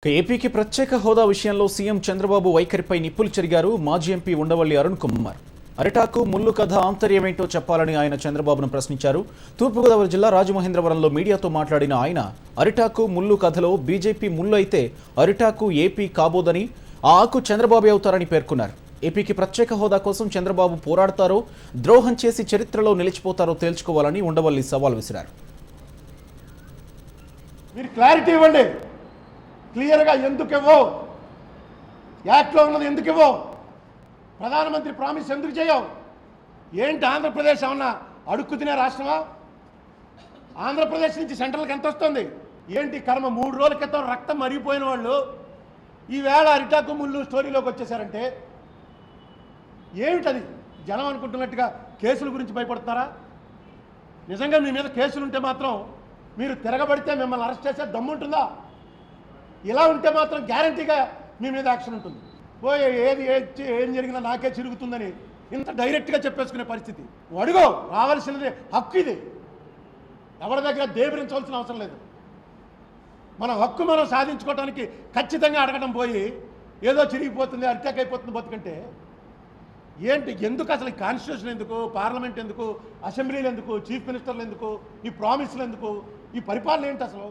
ఏపీకి ప్రత్యేక హోదా విషయంలో సీఎం చంద్రబాబు వైఖరిపై నిప్పులు చెరిగారు మాజీ ఎంపీ ఉండవల్లి అరుణ్ కుమార్. అరిటాకు ముల్లు కథ ఆంతర్యమేంటో చెప్పాలని ఆయన చంద్రబాబును ప్రశ్నించారు. తూర్పుగోదావరి జిల్లా రాజమహేంద్రవరంలో మీడియాతో మాట్లాడిన ఆయన అరిటాకు ముల్లు కథలో బీజేపీ ముల్లు అయితే అరిటాకు ఏపీ కాబోదని, ఆ ఆకు చంద్రబాబు అవుతారని పేర్కొన్నారు. ఏపీకి ప్రత్యేక హోదా కోసం చంద్రబాబు పోరాడతారో, ద్రోహం చేసి చరిత్రలో నిలిచిపోతారో తేల్చుకోవాలని ఉండవల్లి సవాల్ విసిరారు. మీరు క్లారిటీ ఇవ్వండి, క్లియర్గా ఎందుకివ్వో, యాక్ట్లో ఉన్నది ఎందుకివ్వో, ప్రధానమంత్రి ప్రామిస్ ఎందుకు చేయవు? ఏంటి ఆంధ్రప్రదేశ్ ఏమన్నా అడుక్కు తినే రాష్ట్రమా? ఆంధ్రప్రదేశ్ నుంచి సెంట్రల్కి ఎంత వస్తుంది? ఏంటి కర్మ? 3 రోజుల క్రితం రక్తం మరిగిపోయిన వాళ్ళు ఈవేళ అరిటాకు ముళ్ళు స్టోరీలోకి వచ్చేసారంటే ఏమిటది? జనం అనుకుంటున్నట్టుగా కేసుల గురించి భయపడుతున్నారా? నిజంగా మీ మీద కేసులు ఉంటే మాత్రం మీరు తిరగబడితే మిమ్మల్ని అరెస్ట్ చేసే దమ్ముంటుందా? ఇలా ఉంటే మాత్రం గ్యారంటీగా మీ మీద యాక్షన్ ఉంటుంది. పోయి ఏం జరిగినా నాకే చిరుగుతుందని ఇంత డైరెక్ట్గా చెప్పేసుకునే పరిస్థితి. అడుగో, రావాల్సినది హక్కు. ఇది ఎవరి దగ్గర దేవరించవలసిన అవసరం లేదు. మన హక్కు మనం సాధించుకోవడానికి ఖచ్చితంగా అడగడం పోయి ఏదో చిరిగిపోతుంది, అరిటాక్ అయిపోతుంది బతుకంటే ఏంటి? ఎందుకు అసలు ఈ కాన్స్టిట్యూషన్ ఎందుకు, పార్లమెంట్ ఎందుకు, అసెంబ్లీలు ఎందుకు, చీఫ్ మినిస్టర్లు ఎందుకు, ఈ ప్రామిస్లు ఎందుకు, ఈ పరిపాలన ఏంటి అసలు?